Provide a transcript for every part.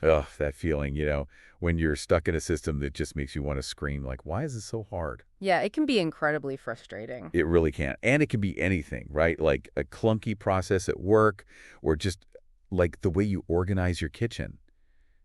Ugh, that feeling, when you're stuck in a system that just makes you want to scream, like, why is this so hard? Yeah, it can be incredibly frustrating. It really can. And it can be anything, right? Like a clunky process at work or just like the way you organize your kitchen.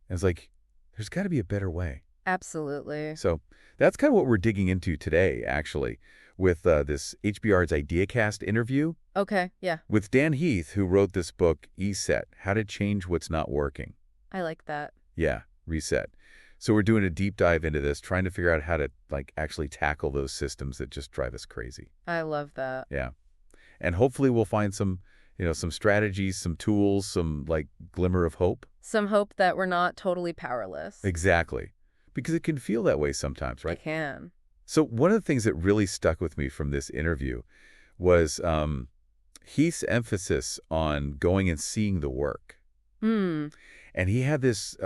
And it's like, there's got to be a better way. Absolutely. So that's kind of what we're digging into today, actually, with this HBR's IdeaCast interview. Okay, yeah. With Dan Heath, who wrote this book, ESET, How to Change What's Not Working. I like that. Yeah, reset. So we're doing a deep dive into this, trying to figure out how to actually tackle those systems that just drive us crazy. I love that. Yeah. And hopefully we'll find some strategies, some tools, some glimmer of hope. Some hope that we're not totally powerless. Exactly. Because it can feel that way sometimes, right? It can. So one of the things that really stuck with me from this interview was Heath's emphasis on going and seeing the work. And he had this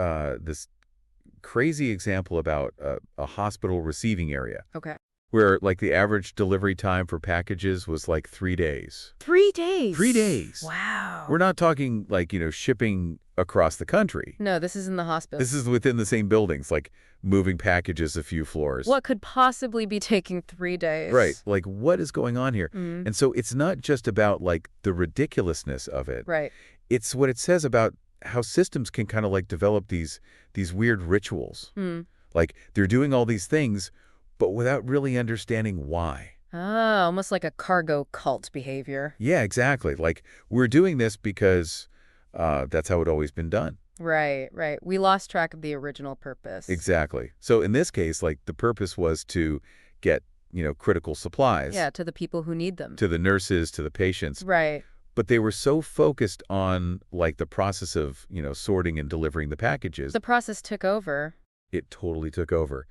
crazy example about a hospital receiving area. Okay. Where the average delivery time for packages was 3 days. 3 days? 3 days. Wow. We're not talking shipping across the country. No, this is in the hospital. This is within the same buildings, moving packages a few floors. What could possibly be taking 3 days? Right. What is going on here? And so it's not just about the ridiculousness of it. Right. It's what it says about how systems can kind of develop these weird rituals. They're doing all these things, but without really understanding why. Ah, almost like a cargo cult behavior. Yeah, exactly. We're doing this because that's how it always been done. Right, right. We lost track of the original purpose. Exactly. So in this case, the purpose was to get, critical supplies. Yeah, to the people who need them. To the nurses, to the patients. Right. But they were so focused on the process of, sorting and delivering the packages. The process took over. It totally took over.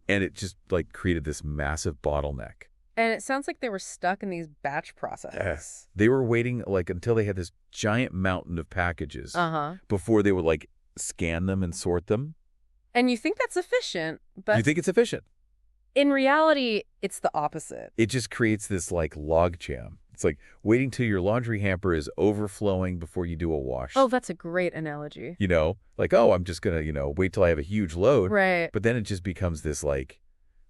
And it just created this massive bottleneck. And it sounds like they were stuck in these batch processes. They were waiting until they had this giant mountain of packages before they would scan them and sort them. And you think that's efficient, but you think it's efficient. In reality, it's the opposite. It just creates this log jam. It's waiting till your laundry hamper is overflowing before you do a wash. Oh, that's a great analogy. I'm just going to, wait till I have a huge load. Right. But then it just becomes this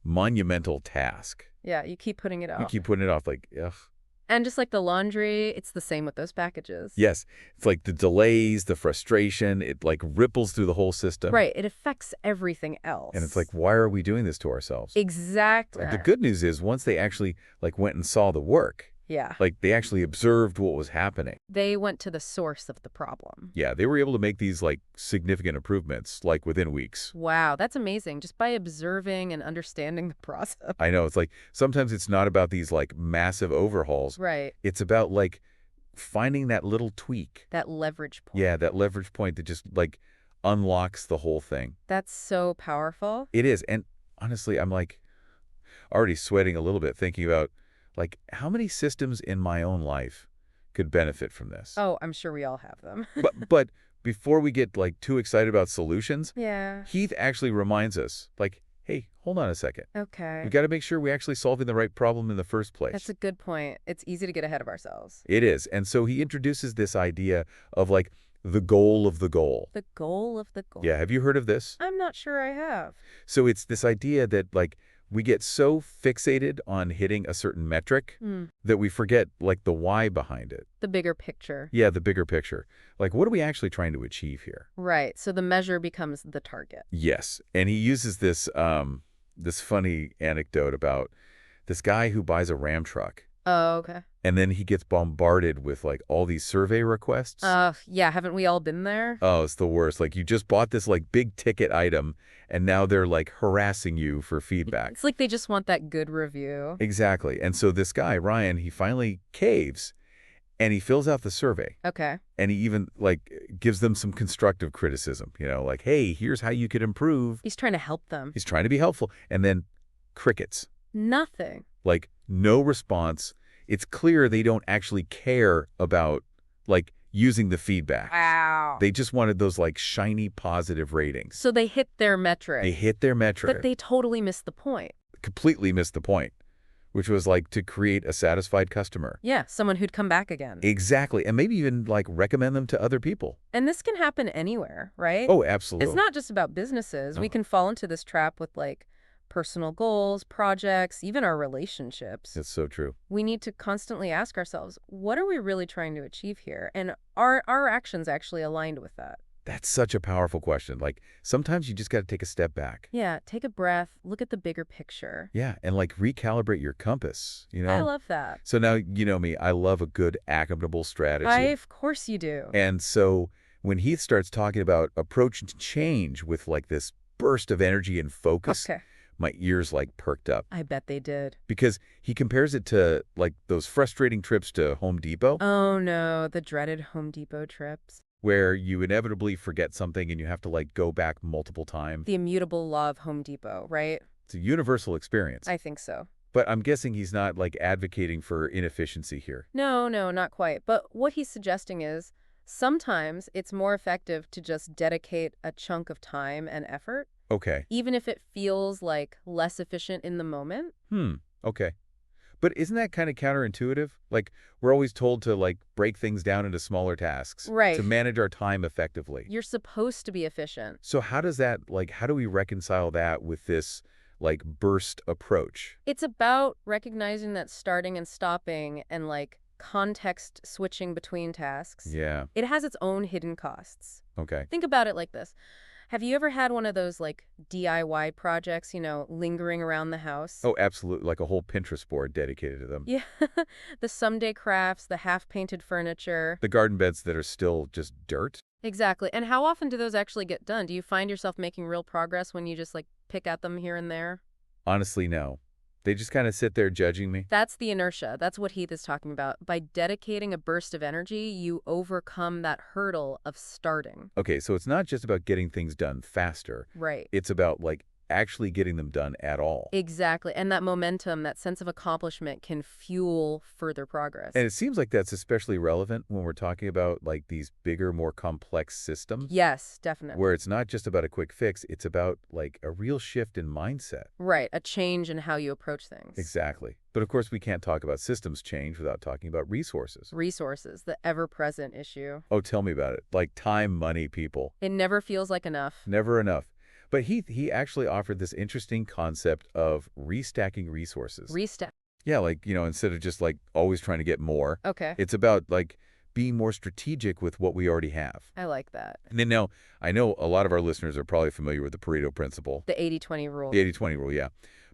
monumental task. Yeah, you keep putting it off. You keep putting it off ugh. And just like the laundry, it's the same with those packages. Yes. It's the delays, the frustration, it ripples through the whole system. Right. It affects everything else. And it's why are we doing this to ourselves? Exactly. The good news is once they actually went and saw the work. Yeah. They actually observed what was happening. They went to the source of the problem. Yeah, they were able to make these significant improvements within weeks. Wow, that's amazing. Just by observing and understanding the process. I know. It's sometimes it's not about these massive overhauls. Right. It's about finding that little tweak. That leverage point. Yeah, that leverage point that just unlocks the whole thing. That's so powerful. It is. And honestly, I'm already sweating a little bit thinking about how many systems in my own life could benefit from this? Oh, I'm sure we all have them. but before we get too excited about solutions, yeah. Heath actually reminds us hey, hold on a second. Okay. We've got to make sure we're actually solving the right problem in the first place. That's a good point. It's easy to get ahead of ourselves. It is. And so he introduces this idea of the goal of the goal. The goal of the goal. Yeah. Have you heard of this? I'm not sure I have. So it's this idea that we get so fixated on hitting a certain metric that we forget the why behind it. The bigger picture. Yeah, the bigger picture. What are we actually trying to achieve here? Right. So the measure becomes the target. Yes. And he uses this this funny anecdote about this guy who buys a Ram truck. Oh, okay. And then he gets bombarded with all these survey requests. Yeah, haven't we all been there? Oh, it's the worst. You just bought this big ticket item and now they're harassing you for feedback. It's they just want that good review. Exactly. And so this guy, Ryan, he finally caves and he fills out the survey. Okay. And he even gives them some constructive criticism, hey, here's how you could improve. He's trying to help them. He's trying to be helpful. And then crickets. Nothing. No response. It's clear they don't actually care about using the feedback. Wow. They just wanted those shiny positive ratings. So they hit their metric. They hit their metric. But they totally missed the point. Completely missed the point. Which was like to create a satisfied customer. Yeah, someone who'd come back again. Exactly. And maybe even like recommend them to other people. And this can happen anywhere, right? Oh, absolutely. It's not just about businesses. No. We can fall into this trap with like personal goals, projects, even our relationships. It's so true. We need to constantly ask ourselves, what are we really trying to achieve here? And are our actions actually aligned with that? That's such a powerful question. Like, sometimes you just got to take a step back. Yeah, take a breath, look at the bigger picture. Yeah, and like recalibrate your compass, you know? I love that. So now, you know me, I love a good actionable strategy. Of course you do. And so when Heath starts talking about approach to change with like this burst of energy and focus, my ears like perked up. I bet they did. Because he compares it to like those frustrating trips to Home Depot. Oh no, the dreaded Home Depot trips. Where you inevitably forget something and you have to like go back multiple times. The immutable law of Home Depot, right? It's a universal experience. I think so. But I'm guessing he's not like advocating for inefficiency here. No, not quite. But what he's suggesting is sometimes it's more effective to just dedicate a chunk of time and effort. Okay. Even if it feels like less efficient in the moment. Okay. But isn't that kind of counterintuitive? Like, we're always told to, like, break things down into smaller tasks. Right. To manage our time effectively. You're supposed to be efficient. So how does that, like, how do we reconcile that with this, like, burst approach? It's about recognizing that starting and stopping and, like, context switching between tasks. Yeah. It has its own hidden costs. Okay. Think about it like this. Have you ever had one of those, like, DIY projects, lingering around the house? Oh, absolutely. Like a whole Pinterest board dedicated to them. Yeah. The someday crafts, the half-painted furniture. The garden beds that are still just dirt. Exactly. And how often do those actually get done? Do you find yourself making real progress when you just, like, pick at them here and there? Honestly, no. They just kind of sit there judging me. That's the inertia. That's what Heath is talking about. By dedicating a burst of energy, you overcome that hurdle of starting. Okay, so it's not just about getting things done faster. Right. It's about, like, actually getting them done at all. Exactly. And that momentum, that sense of accomplishment can fuel further progress. And it seems like that's especially relevant when we're talking about, like, these bigger, more complex systems. Yes, definitely. Where it's not just about a quick fix, it's about, like, a real shift in mindset. Right, a change in how you approach things. Exactly. But of course, we can't talk about systems change without talking about resources. Resources, the ever-present issue. Oh, tell me about it. Like time, money, people. It never feels like enough. Never enough. But he actually offered this interesting concept of restacking resources. Yeah, like, instead of just like always trying to get more. Okay. It's about like being more strategic with what we already have. I like that. And then now, I know a lot of our listeners are probably familiar with the Pareto principle. The 80-20 rule. The 80-20 rule, yeah.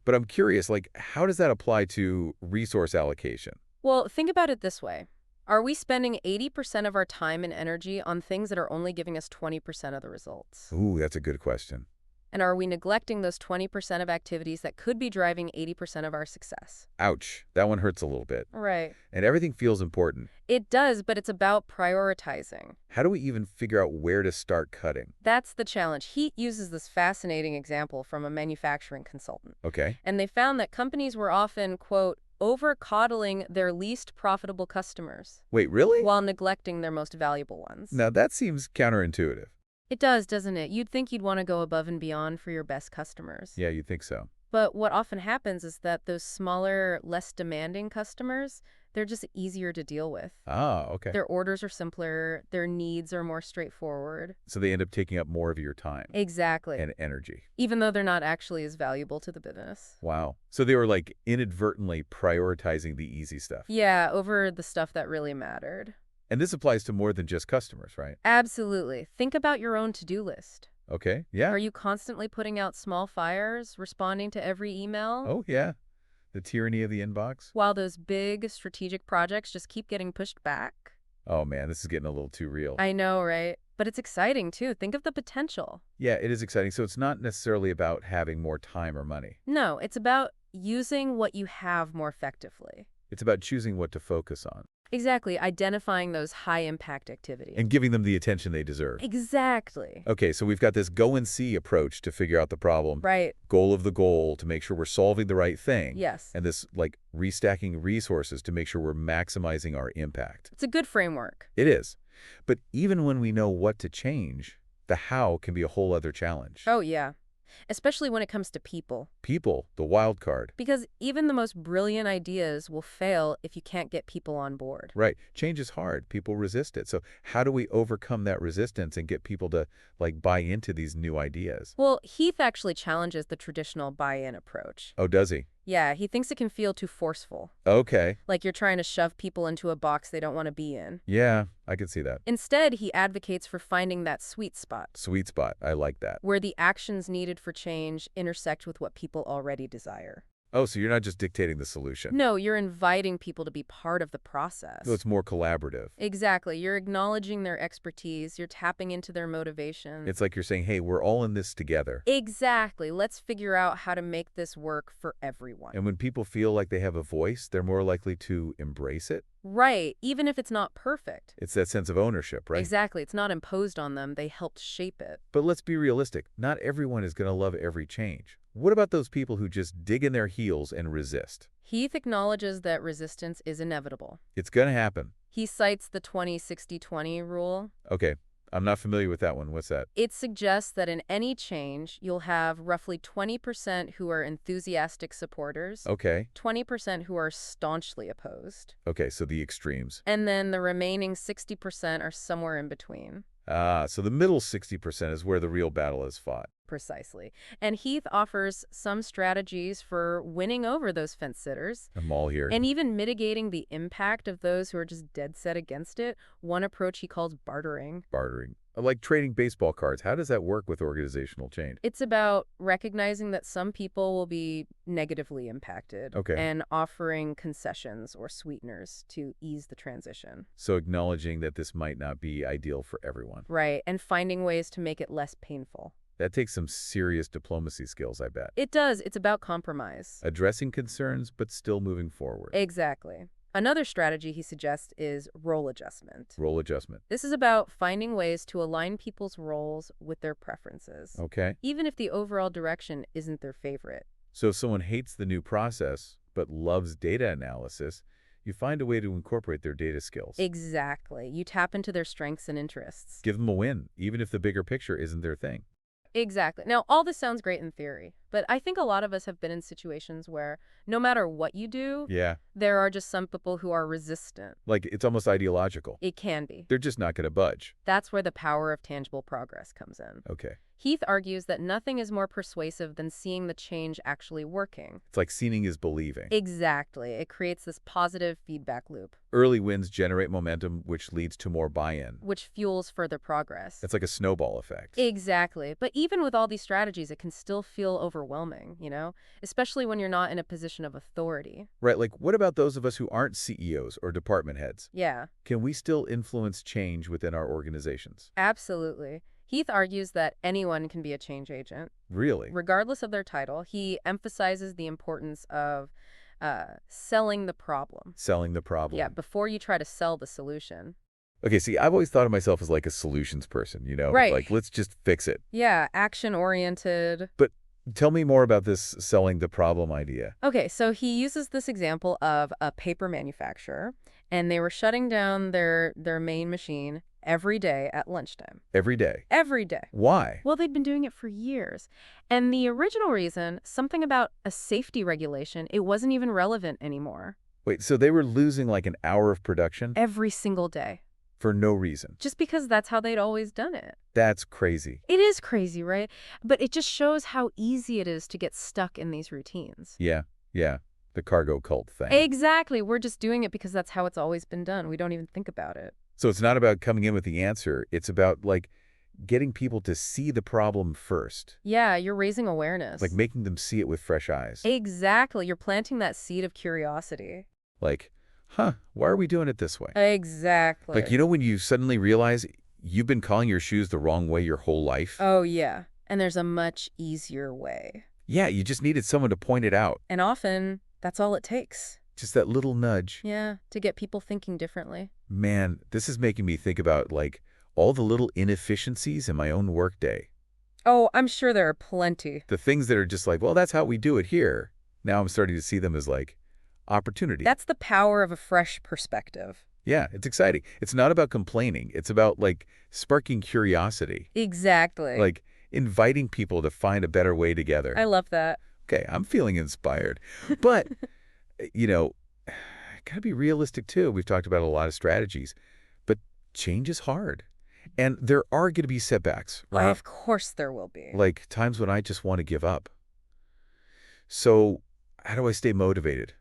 But I'm curious, like, how does that apply to resource allocation? Well, think about it this way. Are we spending 80% of our time and energy on things that are only giving us 20% of the results? Ooh, that's a good question. And are we neglecting those 20% of activities that could be driving 80% of our success? Ouch. That one hurts a little bit. Right. And everything feels important. It does, but it's about prioritizing. How do we even figure out where to start cutting? That's the challenge. Heath uses this fascinating example from a manufacturing consultant. Okay. And they found that companies were often, quote, over-coddling their least profitable customers. Wait, really? While neglecting their most valuable ones. Now, that seems counterintuitive. It does, doesn't it? You'd think you'd want to go above and beyond for your best customers. Yeah, you'd think so. But what often happens is that those smaller, less demanding customers, they're just easier to deal with. Ah, okay. Their orders are simpler, their needs are more straightforward. So they end up taking up more of your time. Exactly. And energy. Even though they're not actually as valuable to the business. Wow. So they were like inadvertently prioritizing the easy stuff. Yeah, over the stuff that really mattered. And this applies to more than just customers, right? Absolutely. Think about your own to-do list. Okay, yeah. Are you constantly putting out small fires, responding to every email? Oh, yeah. The tyranny of the inbox. While those big strategic projects just keep getting pushed back? Oh, man, this is getting a little too real. I know, right? But it's exciting, too. Think of the potential. Yeah, it is exciting. So it's not necessarily about having more time or money. No, it's about using what you have more effectively. It's about choosing what to focus on. Exactly, identifying those high-impact activities. And giving them the attention they deserve. Exactly. Okay, so we've got this go and see approach to figure out the problem. Right. Goal of the goal to make sure we're solving the right thing. Yes. And this, like, restacking resources to make sure we're maximizing our impact. It's a good framework. It is. But even when we know what to change, the how can be a whole other challenge. Oh, yeah. especially when it comes to people. People, the wild card. Because even the most brilliant ideas will fail if you can't get people on board. Right. Change is hard. People resist it. So how do we overcome that resistance and get people to, like, buy into these new ideas? Well, Heath actually challenges the traditional buy-in approach. Oh, does he? Yeah, he thinks it can feel too forceful. Okay. Like you're trying to shove people into a box they don't want to be in. Yeah, I can see that. Instead, he advocates for finding that sweet spot. Sweet spot. I like that. Where the actions needed for change intersect with what people already desire. Oh, so you're not just dictating the solution. No, you're inviting people to be part of the process. So it's more collaborative. Exactly. You're acknowledging their expertise. You're tapping into their motivation. It's like you're saying, hey, we're all in this together. Exactly. Let's figure out how to make this work for everyone. And when people feel like they have a voice, they're more likely to embrace it. Right, even if it's not perfect. It's that sense of ownership, right? Exactly. It's not imposed on them. They helped shape it. But let's be realistic. Not everyone is going to love every change. What about those people who just dig in their heels and resist? Heath acknowledges that resistance is inevitable. It's going to happen. He cites the 20-60-20 rule. Okay, I'm not familiar with that one. What's that? It suggests that in any change, you'll have roughly 20% who are enthusiastic supporters, Okay. 20% who are staunchly opposed, Okay, so the extremes. and then the remaining 60% are somewhere in between. Ah, so the middle 60% is where the real battle is fought. Precisely. And Heath offers some strategies for winning over those fence-sitters. I'm all here. And even mitigating the impact of those who are just dead set against it. One approach he calls bartering. Bartering. Like trading baseball cards. How does that work with organizational change? It's about recognizing that some people will be negatively impacted. Okay. And offering concessions or sweeteners to ease the transition. So acknowledging that this might not be ideal for everyone. Right. And finding ways to make it less painful. That takes some serious diplomacy skills, I bet. It does. It's about compromise. Addressing concerns, but still moving forward. Exactly. Another strategy he suggests is role adjustment. Role adjustment. This is about finding ways to align people's roles with their preferences, Okay. even if the overall direction isn't their favorite. So if someone hates the new process, but loves data analysis, you find a way to incorporate their data skills. Exactly. You tap into their strengths and interests. Give them a win, even if the bigger picture isn't their thing. Exactly. Now, all this sounds great in theory, but I think a lot of us have been in situations where no matter what you do, Yeah. there are just some people who are resistant. Like, it's almost ideological. It can be. They're just not going to budge. That's where the power of tangible progress comes in. Okay. Heath argues that nothing is more persuasive than seeing the change actually working. It's like seeing is believing. Exactly. It creates this positive feedback loop, Early wins generate momentum, which leads to more buy-in. which fuels further progress. It's like a snowball effect. Exactly. But even with all these strategies, it can still feel overwhelming, especially when you're not in a position of authority. Right, like what about those of us who aren't CEOs or department heads? Yeah, Can we still influence change within our organizations? absolutely. Heath argues that anyone can be a change agent, Really? regardless of their title. He emphasizes the importance of selling the problem. Selling the problem. Yeah, before you try to sell the solution. Okay, see, I've always thought of myself as like a solutions person, Right. Like, let's just fix it. Yeah, action-oriented. But tell me more about this selling the problem idea. Okay, so he uses this example of a paper manufacturer, and they were shutting down their main machine every day at lunchtime. Every day. Every day. Why? Well, they'd been doing it for years. And the original reason, something about a safety regulation, it wasn't even relevant anymore. Wait, so they were losing like an hour of production Every single day. for no reason. Just because that's how they'd always done it. That's crazy. It is crazy, right? But it just shows how easy it is to get stuck in these routines. Yeah. The cargo cult thing. Exactly. We're just doing it because that's how it's always been done. We don't even think about it. So it's not about coming in with the answer. It's about like getting people to see the problem first. Yeah, you're raising awareness. Like making them see it with fresh eyes. Exactly. You're planting that seed of curiosity. Like, why are we doing it this way? Exactly. Like, when you suddenly realize you've been calling your shoes the wrong way your whole life? Oh, yeah. And there's a much easier way. Yeah, you just needed someone to point it out. And often, that's all it takes. Just that little nudge. Yeah, to get people thinking differently. Man, this is making me think about, like, all the little inefficiencies in my own workday. Oh, I'm sure there are plenty. The things that are just like, well, that's how we do it here. Now I'm starting to see them as, like, opportunity. That's the power of a fresh perspective. Yeah, it's exciting. It's not about complaining. It's about, like, sparking curiosity. Exactly. Like, inviting people to find a better way together. I love that. Okay, I'm feeling inspired. But, you know, gotta be realistic too. We've talked about a lot of strategies, but change is hard. And there are going to be setbacks, right? Of course there will be. Like times when I just want to give up. So how do I stay motivated?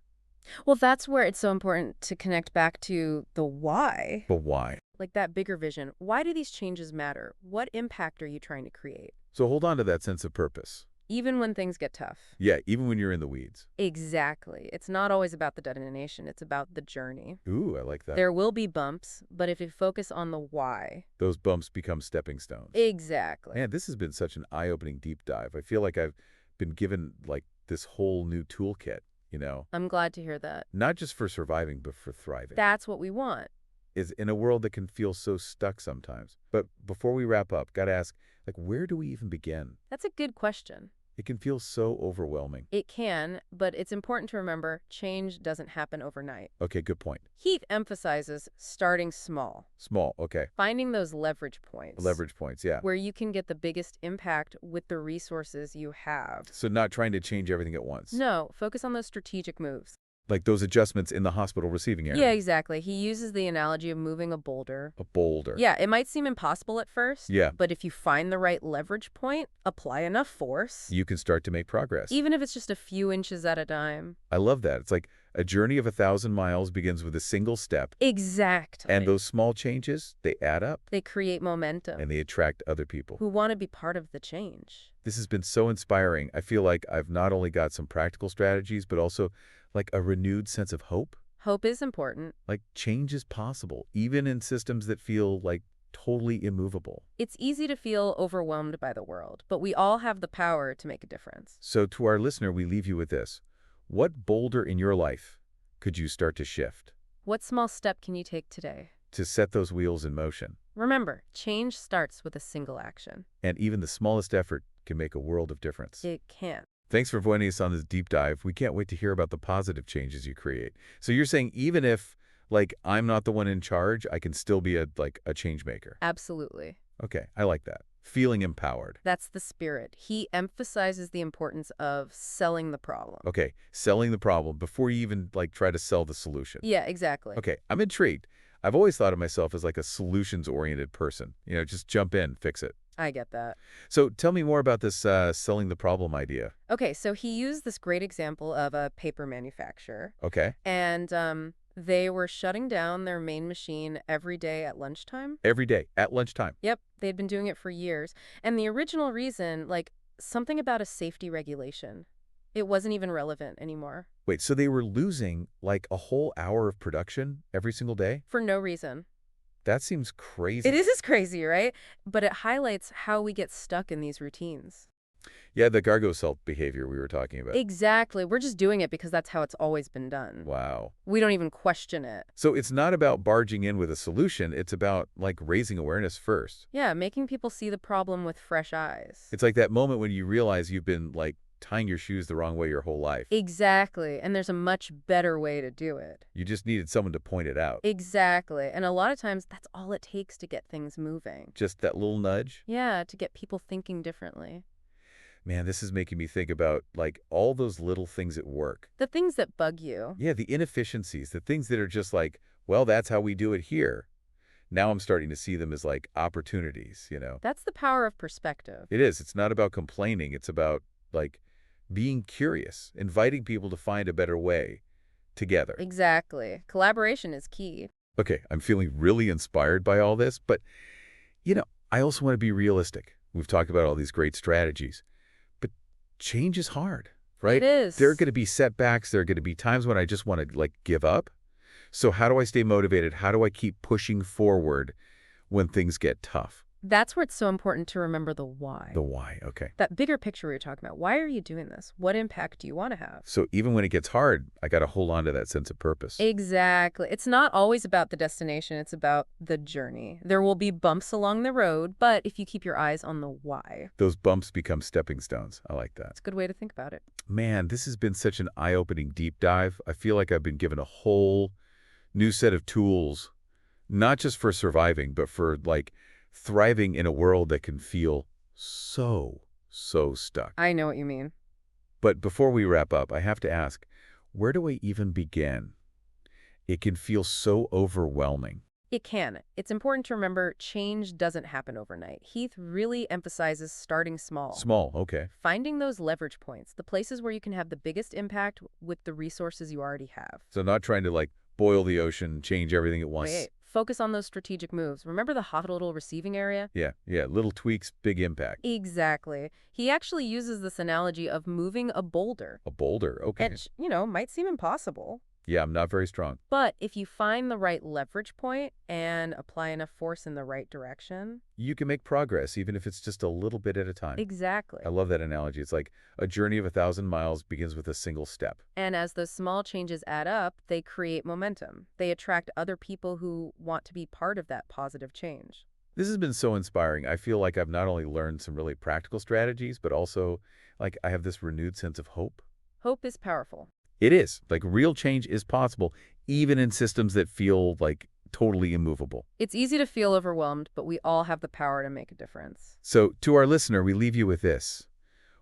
Well, that's where it's so important to connect back to the why. But why? Like that bigger vision. Why do these changes matter? What impact are you trying to create? So hold on to that sense of purpose. Even when things get tough. Yeah, even when you're in the weeds. Exactly. It's not always about the destination. It's about the journey. Ooh, I like that. There will be bumps, but if you focus on the why. Those bumps become stepping stones. Exactly. Man, this has been such an eye-opening deep dive. I feel like I've been given like this whole new toolkit, you know? I'm glad to hear that. Not just for surviving, but for thriving. That's what we want. Is in a world that can feel so stuck sometimes. But before we wrap up, gotta ask, like, where do we even begin? That's a good question. It can feel so overwhelming. It can, but it's important to remember change doesn't happen overnight. Okay, good point. Heath emphasizes starting small. Small, okay. Finding those leverage points. Leverage points, yeah. Where you can get the biggest impact with the resources you have. So not trying to change everything at once. No, focus on those strategic moves. Like those adjustments in the hospital receiving area. Yeah, exactly. He uses the analogy of moving a boulder. A boulder. Yeah, it might seem impossible at first. Yeah. But if you find the right leverage point, apply enough force. You can start to make progress. Even if it's just a few inches at a time. I love that. It's like a journey of 1,000 miles begins with a single step. Exactly. And those small changes, they add up. They create momentum. And they attract other people. Who want to be part of the change. This has been so inspiring. I feel like I've not only got some practical strategies, but also like a renewed sense of hope. Hope is important. Like change is possible, even in systems that feel like totally immovable. It's easy to feel overwhelmed by the world, but we all have the power to make a difference. So to our listener, we leave you with this. What boulder in your life could you start to shift? What small step can you take today? To set those wheels in motion. Remember, change starts with a single action. And even the smallest effort can make a world of difference. It can. Thanks for joining us on this deep dive. We can't wait to hear about the positive changes you create. So you're saying even if, like, I'm not the one in charge, I can still be a change maker. Absolutely. Okay, I like that. Feeling empowered. That's the spirit. He emphasizes the importance of selling the problem. Okay, selling the problem before you even, try to sell the solution. Yeah, exactly. Okay, I'm intrigued. I've always thought of myself as like a solutions-oriented person. You know, just jump in, fix it. I get that. So tell me more about this selling the problem idea. Okay, so he used this great example of a paper manufacturer. Okay. And they were shutting down their main machine every day at lunchtime. Every day, at lunchtime. Yep, they'd been doing it for years. And the original reason, something about a safety regulation, it wasn't even relevant anymore. Wait, so they were losing, a whole hour of production every single day? For no reason. That seems crazy. It is crazy, right? But it highlights how we get stuck in these routines. Yeah, the gargo self behavior we were talking about. Exactly. We're just doing it because that's how it's always been done. Wow. We don't even question it. So it's not about barging in with a solution. It's about, raising awareness first. Yeah, making people see the problem with fresh eyes. It's like that moment when you realize you've been, tying your shoes the wrong way your whole life. Exactly. And there's a much better way to do it. You just needed someone to point it out. Exactly. And a lot of times, that's all it takes to get things moving. Just that little nudge? Yeah, to get people thinking differently. Man, this is making me think about, all those little things at work. The things that bug you. Yeah, the inefficiencies, the things that are just well, that's how we do it here. Now I'm starting to see them as, opportunities, you know? That's the power of perspective. It is. It's not about complaining. It's about, being curious, inviting people to find a better way together. Exactly. Collaboration is key. Okay, I'm feeling really inspired by all this, but, I also want to be realistic. We've talked about all these great strategies, but change is hard, right? It is. There are going to be setbacks. There are going to be times when I just want to, give up. So how do I stay motivated? How do I keep pushing forward when things get tough? That's where it's so important to remember the why. The why, okay. That bigger picture we were talking about. Why are you doing this? What impact do you want to have? So even when it gets hard, I got to hold on to that sense of purpose. Exactly. It's not always about the destination. It's about the journey. There will be bumps along the road, but if you keep your eyes on the why. Those bumps become stepping stones. I like that. It's a good way to think about it. Man, this has been such an eye-opening deep dive. I feel like I've been given a whole new set of tools, not just for surviving, but for, thriving in a world that can feel so stuck. I know what you mean. But before we wrap up, I have to ask, where do I even begin? It can feel so overwhelming. It can. It's important to remember change doesn't happen overnight. Heath really emphasizes starting small. Small, okay. Finding those leverage points, the places where you can have the biggest impact with the resources you already have. So not trying to, like, boil the ocean, change everything at once. Wait, focus on those strategic moves. Remember the hospital receiving area? Yeah, little tweaks, big impact. Exactly. He actually uses this analogy of moving a boulder. A boulder, okay. Which, might seem impossible. Yeah, I'm not very strong. But if you find the right leverage point and apply enough force in the right direction... You can make progress, even if it's just a little bit at a time. Exactly. I love that analogy. It's like a journey of 1,000 miles begins with a single step. And as those small changes add up, they create momentum. They attract other people who want to be part of that positive change. This has been so inspiring. I feel like I've not only learned some really practical strategies, but also, like, I have this renewed sense of hope. Hope is powerful. It is. Like, real change is possible, even in systems that feel, like, totally immovable. It's easy to feel overwhelmed, but we all have the power to make a difference. So, to our listener, we leave you with this.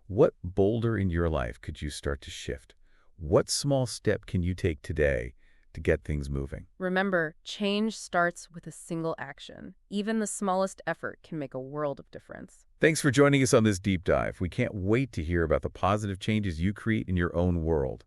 What boulder in your life could you start to shift? What small step can you take today to get things moving? Remember, change starts with a single action. Even the smallest effort can make a world of difference. Thanks for joining us on this deep dive. We can't wait to hear about the positive changes you create in your own world.